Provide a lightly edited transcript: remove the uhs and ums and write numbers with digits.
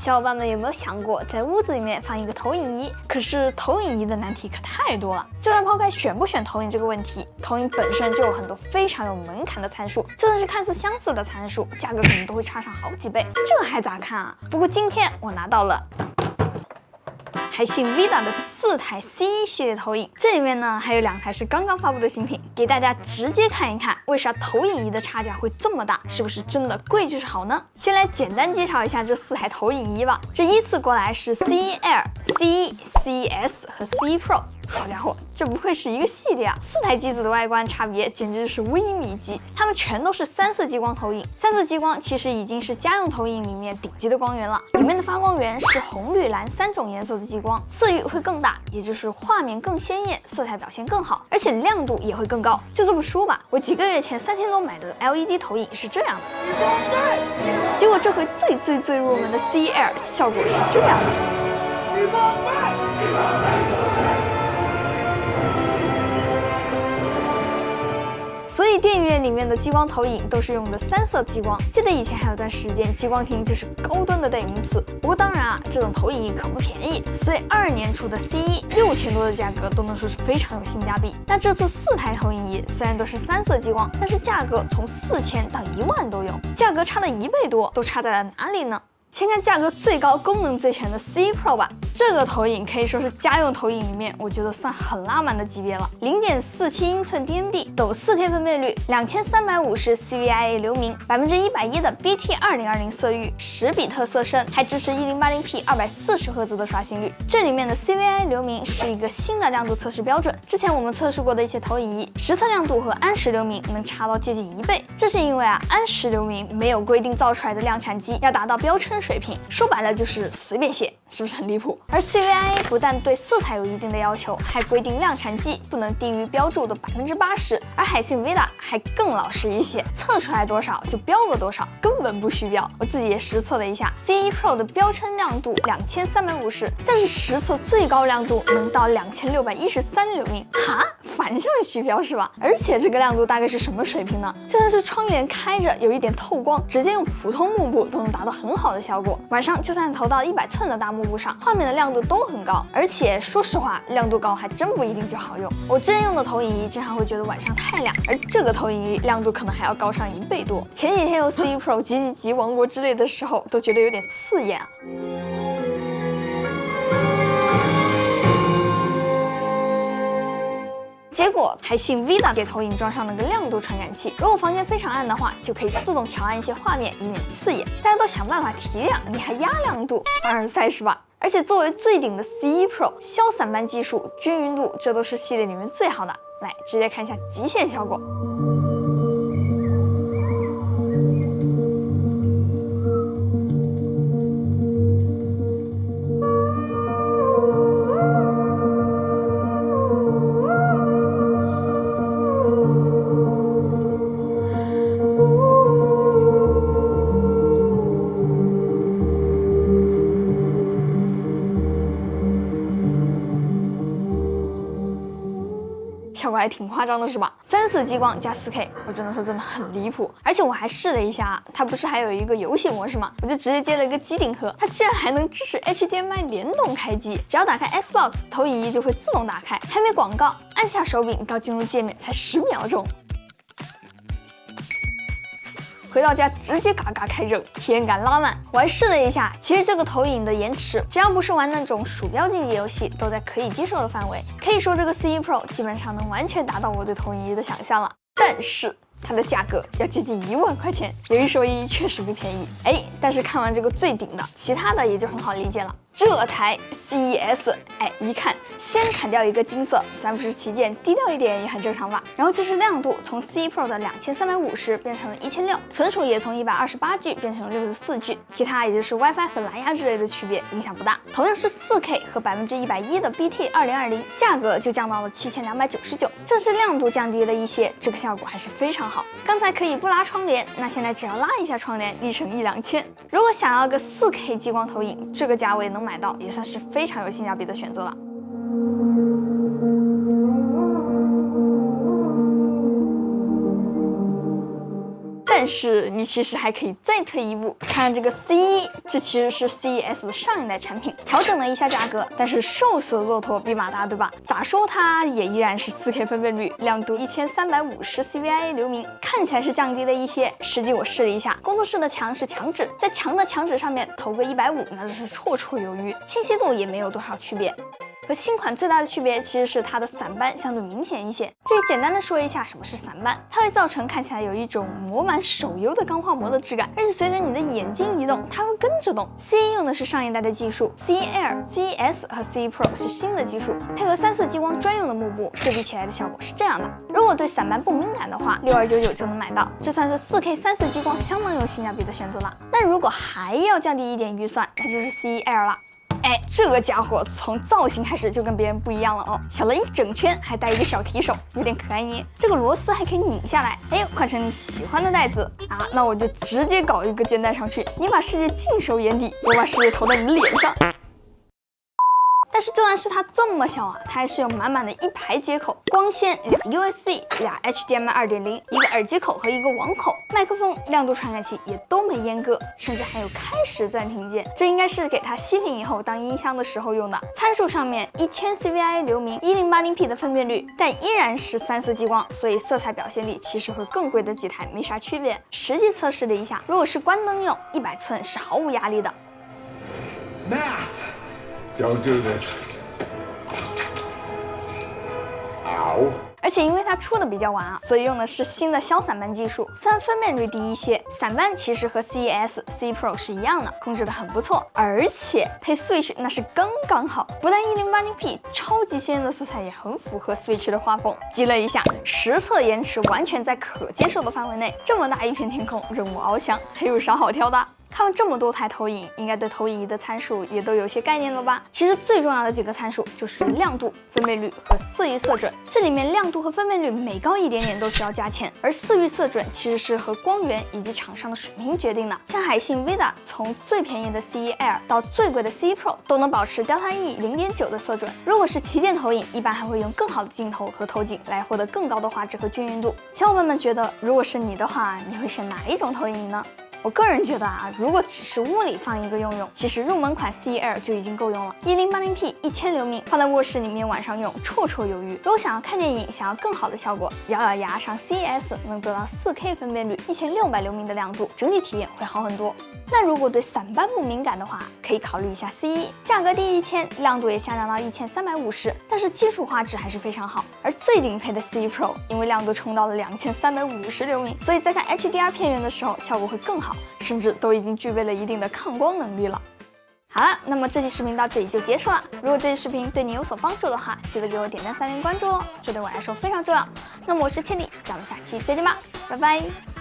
小伙伴们有没有想过，在屋子里面放一个投影仪？可是投影仪的难题可太多了。就算抛开选不选投影这个问题，投影本身就有很多非常有门槛的参数，就算是看似相似的参数，价格可能都会差上好几倍，这还咋看啊？不过今天我拿到了海信 Vida 的4台 C1 系列投影，这里面呢还有2台是刚刚发布的新品，给大家直接看一看，为啥投影仪的差价会这么大？是不是真的贵就是好呢？先来简单介绍一下这4台投影仪吧。这依次过来是 C1 Air、C1、C1S 和 C1 Pro。好家伙，这不愧是一个系列啊！4台机子的外观差别简直就是微米级，它们全都是3色激光投影。3色激光其实已经是家用投影里面顶级的光源了，里面的发光源是红、绿、蓝3种颜色的激光，色域会更大，也就是画面更鲜艳，色彩表现更好，而且亮度也会更高。就这么说吧，我几个月前3000多买的 LED 投影是这样的，结果这回最入门的 C1 Air 效果是这样的。所以电影院里面的激光投影都是用的3色激光。记得以前还有段时间，激光厅就是高端的代名词。不过当然啊，这种投影仪可不便宜，所以22年出的 C1 6000多的价格都能说是非常有性价比。那这次4台投影仪虽然都是3色激光，但是价格从4000到1万都有，价格差了1倍多，都差在了哪里呢？先看价格最高、功能最全的 C1 Pro 吧，这个投影可以说是家用投影里面我觉得算很拉满的级别了。0.47英寸 DMD， 抖 4K 分辨率，2350 CVIA 流明，110%的 BT2020 色域，10比特色深，还支持 1080p 240赫兹的刷新率。这里面的 CVIA 流明是一个新的亮度测试标准，之前我们测试过的一些投影仪，实测亮度和安时流明能差到接近1倍。这是因为啊，安时流明没有规定造出来的量产机要达到标称水平，说白了就是随便写，是不是很离谱？而 CVIA 不但对色彩有一定的要求，还规定量产机不能低于标注的80%，而海信 Vida 还更老实一些，测出来多少就标个多少，根本不虚标。我自己也实测了一下 ，C1 Pro 的标称亮度2350，但是实测最高亮度能到2613流明，哈，反向虚标是吧？而且这个亮度大概是什么水平呢？就算是窗帘开着，有一点透光，直接用普通幕布都能达到很好的效果。晚上就算投到100寸的大幕布上，画面的亮度都很高。而且说实话，亮度高还真不一定就好用。我真用的投影仪经常会觉得晚上太亮，而这个投影仪亮度可能还要高上1倍多。前几天用 C1 Pro 集王国之类的时候，都觉得有点刺眼啊。结果海信 Vida 给投影装上了个亮度传感器，如果房间非常暗的话，就可以自动调暗一些画面，以免刺眼。大家都想办法提亮，你还压亮度，凡尔赛是吧？而且作为最顶的 C1 Pro， 消散斑技术、均匀度，这都是系列里面最好的。来，直接看一下极限效果。效果还挺夸张的是吧？3色激光加4K， 我只能说真的很离谱。而且我还试了一下，它不是还有一个游戏模式吗？我就直接接了一个机顶盒，它居然还能支持 HDMI 联动开机，只要打开 Xbox， 投影仪就会自动打开，还没广告，按下手柄到进入界面才10秒钟。回到家直接嘎嘎开整，体验感拉满。我还试了一下，其实这个投影的延迟，只要不是玩那种鼠标竞技游戏，都在可以接受的范围。可以说这个 C1 Pro 基本上能完全达到我对投影仪的想象了。但是它的价格要接近1万块钱，有一说一，确实不便宜。但是看完这个最顶的，其他的也就很好理解了。这台 C1S， 一看先砍掉一个金色，咱不是旗舰，低调一点也很正常吧。然后就是亮度，从 C1 Pro 的2350变成了1600，存储也从128G 变成了64G， 其他也就是 WiFi 和蓝牙之类的区别影响不大。同样是4K 和110%的 BT2020， 价格就降到了7299，就是亮度降低了一些，这个效果还是非常好。刚才可以不拉窗帘，那现在只要拉一下窗帘，立省1-2千。如果想要个 4K 激光投影，这个价位能买到，也算是非常有性价比的选择了。但但是你其实还可以再退一步，看看这个 C1，这其实是 CES 的上一代产品，调整了一下价格，但是瘦死的骆驼比马大，对吧？咋说它也依然是 4K 分辨率，亮度1350 CVIA 流明，看起来是降低了一些，实际我试了一下，工作室的墙是墙纸，在墙的墙纸上面投个150，那就是绰绰有余，清晰度也没有多少区别。和新款最大的区别其实是它的散斑相对明显一些。这里简单的说一下什么是散斑，它会造成看起来有一种磨满手游的钢化膜的质感，而且随着你的眼睛移动，它会跟着动。C1 用的是上一代的技术 ，C1 Air、CES 和 C1 Pro 是新的技术，配合3色激光专用的幕布，对比起来的效果是这样的。如果对散斑不敏感的话，6299就能买到，这算是 4K 3色激光相当有性价比的选择了。那如果还要降低一点预算，那就是 C1 Air 了。哎，这个家伙从造型开始就跟别人不一样了哦，小了一整圈，还带一个小提手，有点可爱捏。这个螺丝还可以拧下来，哎，换成你喜欢的袋子啊。那我就直接搞一个肩带上去，你把世界尽收眼底，我把世界投在你的脸上。但是就算是它这么小啊，它还是有满满的一排接口，光纤、俩 USB、俩 HDMI 2.0，一个耳机口和一个网口，麦克风、亮度传感器也都没阉割，甚至还有开始暂停键，这应该是给它熄屏以后当音箱的时候用的。参数上面1000 CVIA 流明，1080p 的分辨率，但依然是3色激光，所以色彩表现力其实和更贵的几台没啥区别。实际测试了一下，如果是关灯用，100寸是毫无压力的。Don't do this. Ow. 而且因为它出的比较晚啊，所以用的是新的消散斑技术，虽然分辨率低一些，散斑其实和 CES、C Pro 是一样的，控制的很不错，而且配 Switch 那是刚刚好，不但1080p 超级鲜艳的色彩也很符合 Switch 的画风。积了一下，实测延迟完全在可接受的范围内，这么大一片天空，任务翱翔，还有啥好挑的？看完这么多台投影，应该对投影仪的参数也都有些概念了吧？其实最重要的几个参数就是亮度、分辨率和色域色准。这里面亮度和分辨率每高一点点都需要加钱，而色域色准其实是和光源以及厂商的水平决定的。像海信 Vida 从最便宜的 C1 Air 到最贵的 C1 Pro 都能保持 Delta E 0.9的色准。如果是旗舰投影，一般还会用更好的镜头和头颈来获得更高的画质和均匀度。小伙伴们觉得，如果是你的话，你会选哪一种投影仪呢？我个人觉得啊，如果只是屋里放一个用，其实入门款 C1 Air 就已经够用了。1080p 1000流明，放在卧室里面晚上用绰绰有余。如果想要看电影，想要更好的效果，咬咬牙上 CES 能得到 4K 分辨率1600流明的亮度，整体体验会好很多。那如果对散斑不敏感的话，可以考虑一下 C1，价格低1000，亮度也下降到1350，但是基础画质还是非常好。而最顶配的 C1 Pro 因为亮度冲到了2350流明，所以在看 HDR 片源的时候效果会更好。甚至都已经具备了一定的抗光能力了。好了，那么这期视频到这里就结束了。如果这期视频对你有所帮助的话，记得给我点赞、3连关注哦，这对我来说非常重要。那么我是千里，咱们下期再见吧，拜拜。